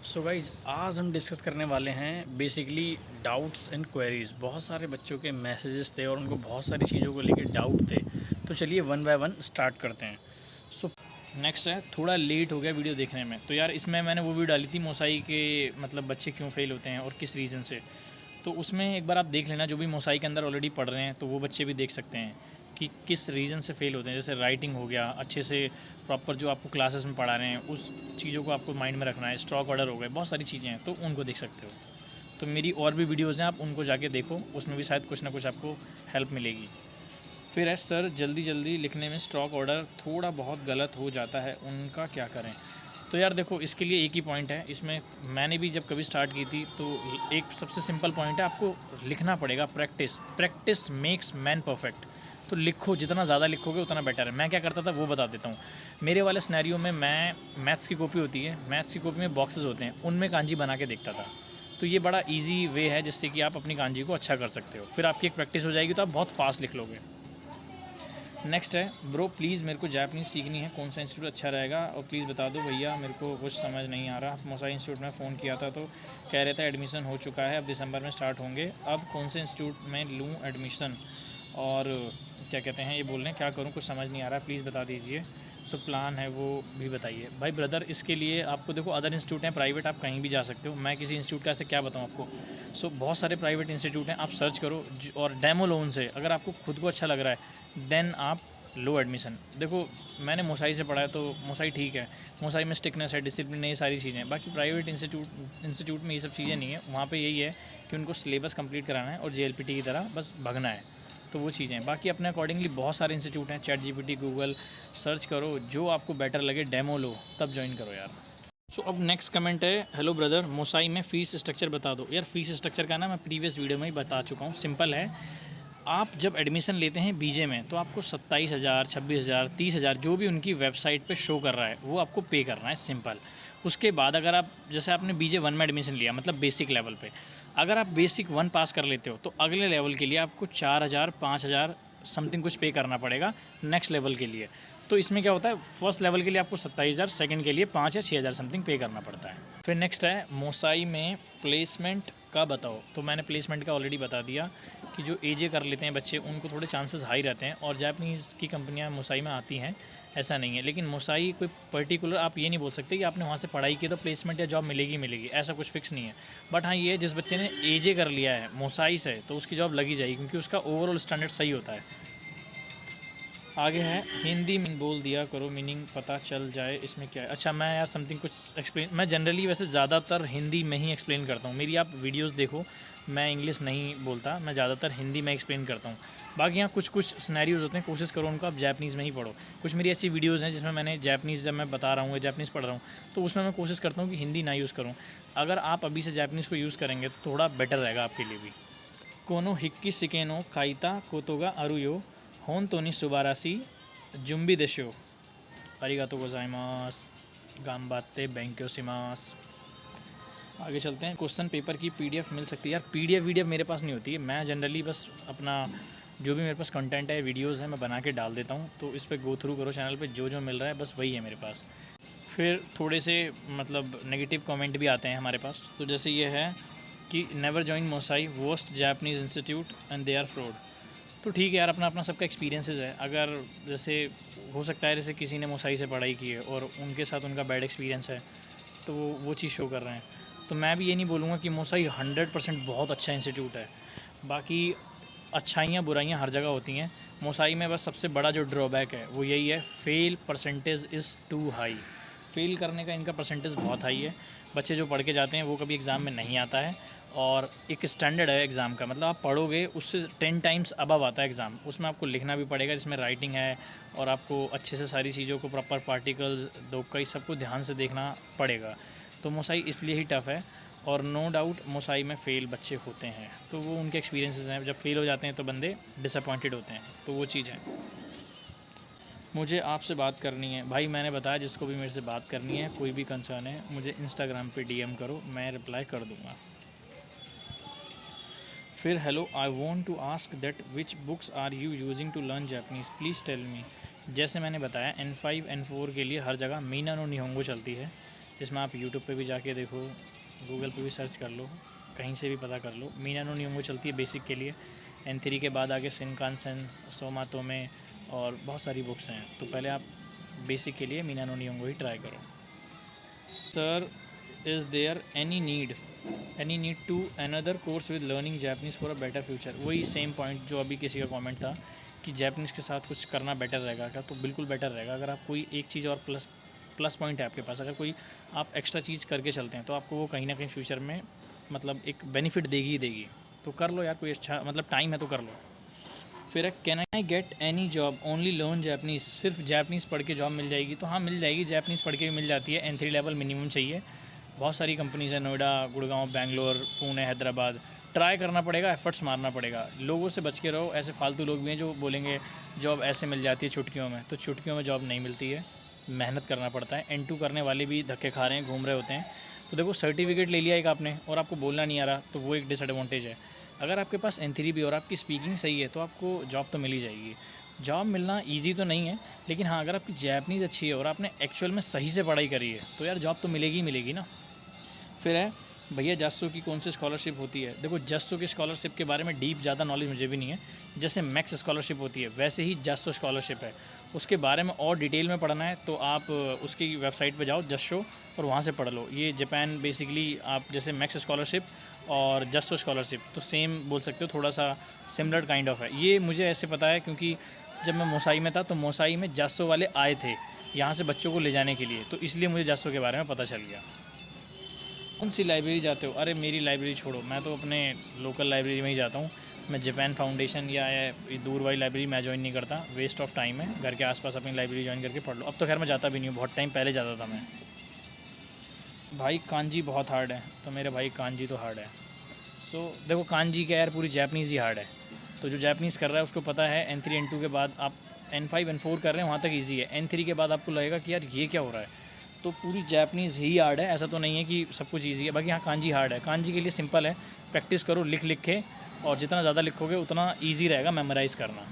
So guys आज हम discuss करने वाले हैं बेसिकली डाउट्स एंड क्वेरीज़। बहुत सारे बच्चों के मैसेजेस थे और उनको बहुत सारी चीज़ों को लेकर डाउट थे। तो चलिए वन बाय वन स्टार्ट करते हैं। सो नेक्स्ट है, थोड़ा लेट हो गया वीडियो देखने में, तो यार इसमें मैंने वो वीडियो डाली थी मोसाई के मतलब बच्चे क्यों फेल होते हैं और किस रीज़न से। तो उसमें एक बार आप देख लेना, जो भी मोसाई के अंदर ऑलरेडी पढ़ रहे हैं तो वो बच्चे भी देख सकते हैं कि किस रीज़न से फ़ेल होते हैं। जैसे राइटिंग हो गया, अच्छे से प्रॉपर जो आपको क्लासेस में पढ़ा रहे हैं उस चीज़ों को आपको माइंड में रखना है। स्टॉक ऑर्डर हो गए, बहुत सारी चीज़ें हैं, तो उनको देख सकते हो। तो मेरी और भी वीडियोज़ हैं, आप उनको जाके देखो, उसमें भी शायद कुछ ना कुछ आपको हेल्प मिलेगी। फिर है सर, जल्दी जल्दी लिखने में स्टॉक ऑर्डर थोड़ा बहुत गलत हो जाता है, उनका क्या करें। तो यार देखो, इसके लिए एक ही पॉइंट है। इसमें मैंने भी जब कभी स्टार्ट की थी तो एक सबसे सिंपल पॉइंट है, आपको लिखना पड़ेगा। Practice practice makes man perfect. तो लिखो, जितना ज़्यादा लिखोगे उतना बेटर है। मैं क्या करता था वो बता देता हूँ। मेरे वाले सिनेरियो में मैं मैथ्स की कॉपी होती है, मैथ्स की कॉपी में बॉक्सेस होते हैं, उनमें कांजी बना के देखता था। तो ये बड़ा इजी वे है जिससे कि आप अपनी कांजी को अच्छा कर सकते हो। फिर आपकी एक प्रैक्टिस हो जाएगी तो आप बहुत फास्ट लिख लोगे। नेक्स्ट है, ब्रो प्लीज़ मेरे को जापानीज़ सीखनी है, कौन सा इंस्टीट्यूट अच्छा रहेगा और प्लीज़ बता दो भैया, मेरे को कुछ समझ नहीं आ रहा। मोसाई इंस्टीट्यूट में फ़ोन किया था तो कह रहे थे एडमिशन हो चुका है, अब दिसंबर में स्टार्ट होंगे। अब कौन से इंस्टीट्यूट में लूँ एडमिशन, और क्या कहते हैं ये बोल रहे हैं, क्या करूँ कुछ समझ नहीं आ रहा, प्लीज़ बता दीजिए। सो प्लान है वो भी बताइए। भाई ब्रदर, इसके लिए आपको देखो, अदर इंस्टीट्यूट हैं प्राइवेट, आप कहीं भी जा सकते हो। मैं किसी इंस्टीट्यूट का ऐसे क्या बताऊँ आपको। सो बहुत सारे प्राइवेट इंस्टीट्यूट हैं, आप सर्च करो और डेमो लोन से अगर आपको खुद को अच्छा लग रहा है देन आप लो एडमिशन। देखो, मैंने मोसाई से पढ़ा है तो मोसाई ठीक है, मोसाई में स्टिकनेस है, डिसिप्लिन है, ये सारी चीज़ें हैं। बाकी प्राइवेट इंस्टीट्यूट में ये सब चीज़ें नहीं है। वहाँ पे यही है कि उनको सिलेबस कंप्लीट कराना है और जेएलपीटी की तरह बस भगना है, तो वो चीज़ें हैं। बाकी अपने अकॉर्डिंगली बहुत सारे इंस्टीट्यूट हैं, चैट जीपीटी, गूगल सर्च करो, जो आपको बेटर लगे डेमो लो, तब ज्वाइन करो यार। सो अब नेक्स्ट कमेंट है, हेलो ब्रदर, मोसाई में फ़ीस स्ट्रक्चर बता दो। यार फ़ीस स्ट्रक्चर का ना मैं प्रीवियस वीडियो में ही बता चुका हूँ। सिंपल है, आप जब एडमिशन लेते हैं बीजे में तो आपको 27,000, 26,000, 30,000 जो भी उनकी वेबसाइट पे शो कर रहा है वो आपको पे करना है, सिंपल। उसके बाद अगर आप, जैसे आपने बीजे 1 में एडमिशन लिया मतलब बेसिक लेवल पे, अगर आप बेसिक 1 पास कर लेते हो तो अगले लेवल के लिए आपको 4,000, 5,000 समथिंग कुछ पे करना पड़ेगा नेक्स्ट लेवल के लिए। तो इसमें क्या होता है, फर्स्ट लेवल के लिए आपको 27,000, सेकेंड के लिए 5 या 6,000 समथिंग पे करना पड़ता है। फिर नेक्स्ट है, मोसाई में प्लेसमेंट का बताओ। तो मैंने प्लेसमेंट का ऑलरेडी बता दिया कि जो एजे कर लेते हैं बच्चे उनको थोड़े चांसेस हाई रहते हैं, और जापानीज़ की कंपनियां मोसाई में आती हैं, ऐसा नहीं है। लेकिन मोसाई कोई पर्टिकुलर आप ये नहीं बोल सकते कि आपने वहाँ से पढ़ाई की तो प्लेसमेंट या जॉब मिलेगी मिलेगी, ऐसा कुछ फिक्स नहीं है। बट हाँ ये है, जिस बच्चे ने एजे कर लिया है मोसाई से तो उसकी जॉब लगी जाएगी, क्योंकि उसका ओवरऑल स्टैंडर्ड सही होता है। आगे है, हिंदी में बोल दिया करो, मीनिंग पता चल जाए, इसमें क्या है। अच्छा, मैं यार समथिंग कुछ एक्सप्लेन, मैं जनरली वैसे ज़्यादातर हिंदी में ही एक्सप्लेन करता हूँ। मेरी आप वीडियोस देखो, मैं इंग्लिश नहीं बोलता, मैं ज़्यादातर हिंदी में एक्सप्लेन करता हूँ। बाकी यहाँ कुछ कुछ सिनेरियोज होते हैं, कोशिश करो उनको आप जापानीज़ में ही पढ़ो। कुछ मेरी ऐसी वीडियोज़ हैं जिसमें मैंने जापानीज़, जब मैं बता रहा हूँ या जापानीज़ पढ़ रहा हूँ तो उसमें मैं कोशिश करता हूँ कि हिंदी ना यूज़ करूँ। अगर आप अभी से जापानीज़ को यूज़ करेंगे तो थोड़ा बेटर रहेगा आपके लिए भी। कोनो हिक्की सिकेनो काइता कोतोगा अरुयो होन तोनी सुबारासी जुम्बी देशो अरिगातो गोजाइमास गाम्बाते बैंक्यो सिमास। आगे चलते हैं, क्वेश्चन पेपर की पीडीएफ मिल सकती है। यार पीडीएफ वीडीएफ मेरे पास नहीं होती है, मैं जनरली बस अपना जो भी मेरे पास कंटेंट है, वीडियोस हैं, मैं बना के डाल देता हूँ। तो इस पर गो थ्रू करो, चैनल पे जो जो मिल रहा है बस वही है मेरे पास। फिर थोड़े से मतलब नेगेटिव कमेंट भी आते हैं हमारे पास। तो जैसे ये है कि never join Mosai, worst Japanese institute and they are fraud. तो ठीक है यार, अपना अपना सबका एक्सपीरियंसेस है। अगर जैसे हो सकता है जैसे किसी ने मोसाई से पढ़ाई की है और उनके साथ उनका बैड एक्सपीरियंस है तो वो चीज़ शो कर रहे हैं। तो मैं भी ये नहीं बोलूँगा कि मोसाई 100% बहुत अच्छा इंस्टीट्यूट है। बाकी अच्छाइयाँ बुराइयाँ हर जगह होती हैं। मोसाई में बस सबसे बड़ा जो ड्रॉबैक है वो यही है, fail percentage is too high. Fail करने का इनका परसेंटेज बहुत हाई है। बच्चे जो पढ़ के जाते हैं वो कभी एग्ज़ाम में नहीं आता है, और एक स्टैंडर्ड है एग्ज़ाम का, मतलब आप पढ़ोगे उससे 10 टाइम्स अबव आता है एग्ज़ाम। उसमें आपको लिखना भी पड़ेगा, जिसमें राइटिंग है, और आपको अच्छे से सारी चीज़ों को प्रॉपर पार्टिकल्स दोक्का सबको ध्यान से देखना पड़ेगा। तो मोसाई इसलिए ही टफ़ है, और नो डाउट मोसाई में फ़ेल बच्चे होते हैं, तो वो उनके एक्सपीरियंसेस हैं। जब फेल हो जाते हैं तो बंदे डिसअपॉइंटेड होते हैं, तो वो चीज़ है। मुझे आपसे बात करनी है भाई, मैंने बताया जिसको भी मेरे से बात करनी है, कोई भी कंसर्न है मुझे इंस्टाग्राम पे डीएम करो, मैं रिप्लाई कर दूँगा। फिर hello, I want to ask that which books are you using to learn Japanese, please tell me. जैसे मैंने बताया N5 N4 के लिए हर जगह मीना नो निहोंगो चलती है, जिसमें आप यूट्यूब पे भी जाके देखो, गूगल पे भी सर्च कर लो, कहीं से भी पता कर लो। मीना नो नियोंगो चलती है बेसिक के लिए। N3 के बाद आगे शिनकानसेन, सोमातोमे और बहुत सारी बुक्स हैं। तो पहले आप बेसिक के लिए मीना नो नियोंगो ही ट्राई करो। Sir, is there any need to another course with learning Japanese for a better future? वही सेम पॉइंट जो अभी किसी का कमेंट था कि जैपनीज़ के साथ कुछ करना बेटर रहेगा क्या? तो बिल्कुल बेटर रहेगा। अगर आप कोई एक चीज़ और प्लस पॉइंट है आपके पास, अगर कोई आप एक्स्ट्रा चीज़ करके चलते हैं तो आपको वो कहीं ना कहीं फ्यूचर में मतलब एक बेनिफिट देगी ही देगी। तो कर लो यार, कोई अच्छा मतलब टाइम है तो कर लो। फिर can I get any job only learn Japanese? सिर्फ जैपनीज़ पढ़ के जॉब मिल जाएगी? तो हाँ, मिल जाएगी, जैपनीज़ पढ़ के भी मिल जाती है। N3 लेवल मिनिमम चाहिए। बहुत सारी कंपनीज़ हैं, नोएडा, गुड़गांव, बेंगलोर, पुणे, हैदराबाद। ट्राई करना पड़ेगा, एफर्ट्स मारना पड़ेगा। लोगों से बच के रहो, ऐसे फालतू लोग भी हैं जो बोलेंगे जॉब ऐसे मिल जाती है छुट्टियों में। तो छुट्टियों में जॉब नहीं मिलती है, मेहनत करना पड़ता है। N2 करने वाले भी धक्के खा रहे हैं, घूम रहे होते हैं। तो देखो, सर्टिफिकेट ले लिया एक आपने और आपको बोलना नहीं आ रहा, तो वो एक डिसएडवांटेज है। अगर आपके पास N3 भी और आपकी स्पीकिंग सही है तो आपको जॉब तो मिल ही जाएगी। जॉब मिलना ईजी तो नहीं है, लेकिन हाँ, अगर आपकी जैपनीज़ अच्छी है और आपने एक्चुअल में सही से पढ़ाई करी है तो यार जॉब तो मिलेगी ही मिलेगी ना। फिर है भैया, जासो की कौन सी स्कॉलरशिप होती है? देखो, जासो की स्कॉलरशिप के बारे में डीप ज़्यादा नॉलेज मुझे भी नहीं है। जैसे मैक्स स्कॉलरशिप होती है वैसे ही जासो स्कॉलरशिप है। उसके बारे में और डिटेल में पढ़ना है तो आप उसकी वेबसाइट पे जाओ, जासो, और वहाँ से पढ़ लो। ये जापान बेसिकली, आप जैसे मैक्स स्कॉलरशिप और जासो स्कॉलरशिप तो सेम बोल सकते हो, थोड़ा सा सिमिलर काइंड ऑफ है। ये मुझे ऐसे पता है क्योंकि जब मैं मोसाई में था तो मोसाई में जासो वाले आए थे यहाँ से बच्चों को ले जाने के लिए, तो इसलिए मुझे जासो के बारे में पता चल गया। कौन सी लाइब्रेरी जाते हो? अरे मेरी लाइब्रेरी छोड़ो, मैं तो अपने लोकल लाइब्रेरी में ही जाता हूँ। मैं जापान फाउंडेशन या दूर वाली लाइब्रेरी मैं ज्वाइन नहीं करता, वेस्ट ऑफ टाइम है। घर के आसपास अपनी लाइब्रेरी ज्वाइन करके पढ़ लो। अब तो खैर मैं जाता भी नहीं हूँ, बहुत टाइम पहले जाता था मैं। भाई कांजी बहुत हार्ड है, तो मेरे भाई कांजी तो हार्ड है। सो देखो, कांजी क्या यार, पूरी जैपनीज़ ही हार्ड है। तो जो जैपनीज़ कर रहा है उसको पता है N3 N2 के बाद आप N5 N4 कर रहे हैं वहाँ तक ईजी है। N3 के बाद आपको लगेगा कि यार ये क्या हो रहा है। तो पूरी जैपनीज़ ही हार्ड है, ऐसा तो नहीं है कि सब कुछ ईजी है। बाकी हाँ, कांजी हार्ड है। कांजी के लिए सिंपल है, प्रैक्टिस करो, लिख के, और जितना ज़्यादा लिखोगे उतना ईजी रहेगा मेमोराइज़ करना।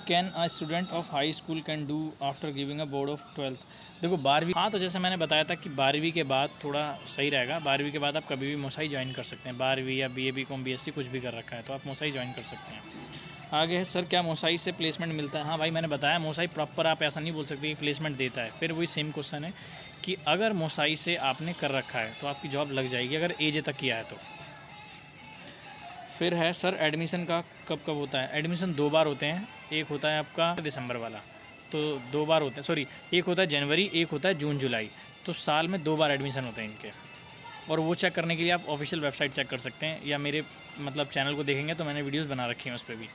Can a student of high school can do after giving a board of 12th? देखो 12वीं, हाँ, तो जैसे मैंने बताया था कि 12वीं के बाद थोड़ा सही रहेगा। 12वीं के बाद आप कभी भी मोसाई ज्वाइन कर सकते हैं। 12वीं या BA BCom BSc कुछ भी कर रखा है तो आप मोसाई ज्वाइन कर सकते हैं। आगे है, सर क्या मोसाई से प्लेसमेंट मिलता है? हाँ भाई, मैंने बताया मोसाई प्रॉपर आप ऐसा नहीं बोल सकते कि प्लेसमेंट देता है। फिर वही सेम क्वेश्चन है कि अगर मोसाई से आपने कर रखा है तो आपकी जॉब लग जाएगी, अगर एज तक किया है तो। फिर है, सर एडमिशन का कब कब होता है? एडमिशन 2 बार होते हैं। एक होता है आपका दिसंबर वाला, तो 2 बार होते हैं, सॉरी, एक होता है जनवरी, एक होता है जून जुलाई। तो साल में 2 बार एडमिशन होते हैं इनके। और वो चेक करने के लिए आप ऑफिशियल वेबसाइट चेक कर सकते हैं, या मेरे मतलब चैनल को देखेंगे तो मैंने वीडियोज़ बना रखी हैं उस पर भी।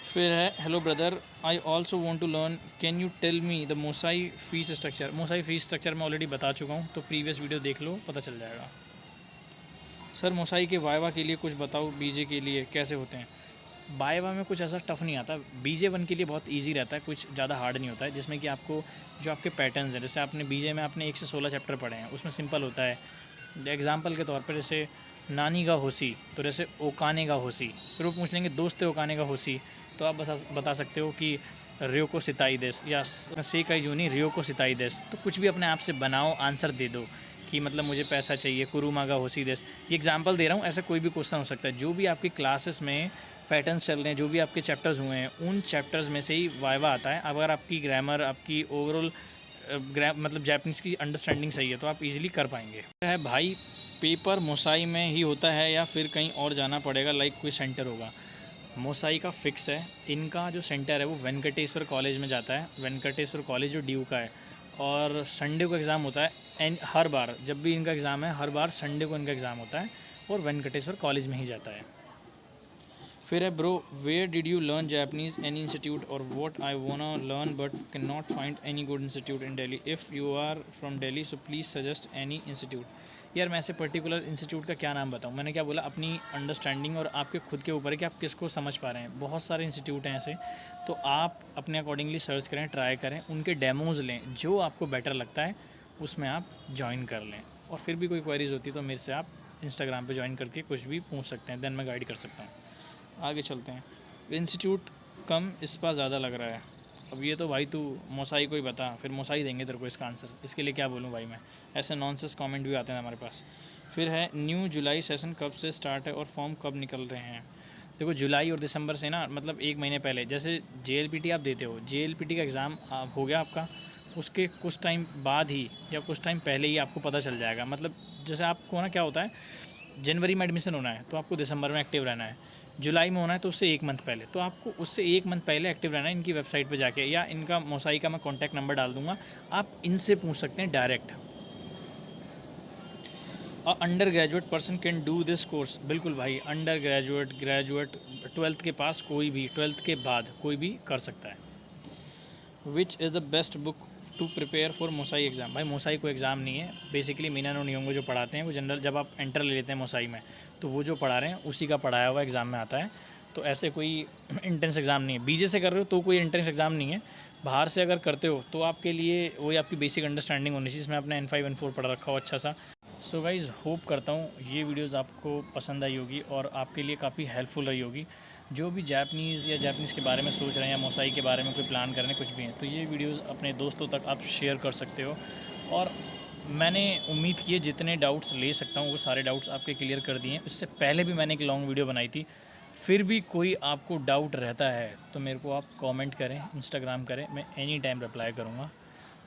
फिर है, hello brother, I also want to learn, can you tell me the Mosai fees structure? Mosai fees structure मैं ऑलरेडी बता चुका हूँ, तो प्रीवियस वीडियो देख लो, पता चल जाएगा। सर मोसाई के वाइवा के लिए कुछ बताओ, BJ के लिए कैसे होते हैं? वाइवा में कुछ ऐसा टफ नहीं आता। BJ1 के लिए बहुत इजी रहता है, कुछ ज़्यादा हार्ड नहीं होता है। जिसमें कि आपको जो आपके पैटर्न्स हैं, जैसे आपने BJ में आपने 1 से 16 चैप्टर पढ़े हैं, उसमें सिंपल होता है। एग्जाम्पल के तौर पर जैसे नानी का होसी, तो जैसे ओकाने का होसी। फिर वो पूछ लेंगे दोस्त ओकाने का होसी, तो आप बस बता सकते हो कि रियो को सिताई देस, या सेकाई जूनी रियो को सिताई देस। तो कुछ भी अपने आप से बनाओ, आंसर दे दो कि मतलब मुझे पैसा चाहिए, कुरुमा का होसी देस। ये एग्जांपल दे रहा हूँ, ऐसा कोई भी क्वेश्चन हो सकता है। जो भी आपकी क्लासेस में पैटर्न्स चल रहे हैं, जो भी आपके चैप्टर्स हुए हैं, उन चैप्टर्स में से ही वाइवा आता है। अगर आपकी ग्रामर, आपकी ओवरऑल मतलब जैपनीज़ की अंडरस्टैंडिंग सही है तो आप इजीली कर पाएंगे। है भाई, पेपर मोसाई में ही होता है या फिर कहीं और जाना पड़ेगा, लाइक कोई सेंटर होगा? मोसाई का फिक्स है। इनका जो सेंटर है वो वेंकटेश्वर कॉलेज में जाता है। वेंकटेश्वर कॉलेज जो ड्यू का है, और संडे को एग्ज़ाम होता है। एंड हर बार जब भी इनका एग्ज़ाम है, हर बार संडे को इनका एग्ज़ाम होता है, और वेंकटेश्वर कॉलेज में ही जाता है। फिर है, bro where did you learn Japanese, any institute? और what I wanna learn but can not find any good institute in Delhi. If you are from Delhi so please suggest any institute. यार मैं ऐसे पर्टिकुलर इंस्टीट्यूट का क्या नाम बताऊँ? मैंने क्या बोला, अपनी अंडरस्टैंडिंग और आपके खुद के ऊपर है कि आप किसको समझ पा रहे हैं। बहुत सारे इंस्टीट्यूट हैं ऐसे, तो आप अपने अकॉर्डिंगली सर्च करें, ट्राई करें, उनके डेमोज़ लें, जो आपको बेटर लगता है उसमें आप ज्वाइन कर लें। और फिर भी कोई क्वेरीज़ होती है तो मेरे से आप इंस्टाग्राम पे ज्वाइन करके कुछ भी पूछ सकते हैं, देन मैं गाइड कर सकता हूँ। आगे चलते हैं। इंस्टीट्यूट कम स्पा ज़्यादा लग रहा है। अब ये तो भाई तू मोसाई को ही बता, फिर मोसाई देंगे तेरे को इसका आंसर, इसके लिए क्या बोलूँ भाई मैं। ऐसे नॉनसेंस कमेंट भी आते हैं हमारे पास। फिर है न्यू जुलाई सेशन कब से स्टार्ट है और फॉर्म कब निकल रहे हैं। देखो जुलाई और दिसंबर से ना, मतलब एक महीने पहले, जैसे JLPT आप देते हो, JLPT का एग्ज़ाम हो गया आपका, उसके कुछ टाइम बाद ही या कुछ टाइम पहले ही आपको पता चल जाएगा। मतलब जैसे आपको ना क्या होता है, जनवरी में एडमिशन होना है तो आपको दिसंबर में एक्टिव रहना है, जुलाई में होना है तो उससे एक मंथ पहले, तो आपको उससे एक मंथ पहले एक्टिव रहना है इनकी वेबसाइट पे जाके, या इनका मोसाई का मैं कॉन्टैक्ट नंबर डाल दूँगा, आप इनसे पूछ सकते हैं direct. Under graduate person can do this course, बिल्कुल भाई, अंडर ग्रेजुएट, ग्रेजुएट, 12th के पास कोई भी, 12th के बाद कोई भी कर सकता है। Which is the best book to prepare for Mosai exam. भाई मोसाई को एग्ज़ाम नहीं है, बेसिकली मीनानो नियोंगो जो पढ़ाते हैं वो जनरल, जब आप एंटर ले लेते हैं मोसाई में तो वो जो पढ़ा रहे हैं उसी का पढ़ाया हुआ एग्ज़ाम में आता है। तो ऐसे कोई एंट्रेंस एग्ज़ाम नहीं है। BJ से कर रहे हो तो कोई एंट्रेंस एग्ज़ाम नहीं है। बाहर से अगर करते हो तो आपके लिए वही आपकी बेसिक अंडरस्टैंडिंग होनी चाहिए, जिसमें आपने N5 N4 पढ़ा रखा हो अच्छा सा। सो गाइज़, होप करता हूँ ये वीडियोज़ आपको पसंद आई होगी और आपके लिए काफ़ी हेल्पफुल रही होगी। जो भी जापानीज़ या जापानीज़ के बारे में सोच रहे हैं या मोसाई के बारे में कोई प्लान कर रहे हैं कुछ भी हैं, तो ये वीडियोज़ अपने दोस्तों तक आप शेयर कर सकते हो। और मैंने उम्मीद की है जितने डाउट्स ले सकता हूँ वो सारे डाउट्स आपके क्लियर कर दिए हैं। इससे पहले भी मैंने एक लॉन्ग वीडियो बनाई थी। फिर भी कोई आपको डाउट रहता है तो मेरे को आप कमेंट करें, इंस्टाग्राम करें, मैं एनी टाइम रिप्लाई करूँगा।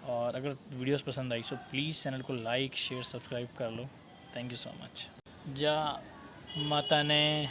और अगर वीडियोस पसंद आई सो प्लीज़ चैनल को लाइक शेयर सब्सक्राइब कर लो। Thank you so much. जा माता ने।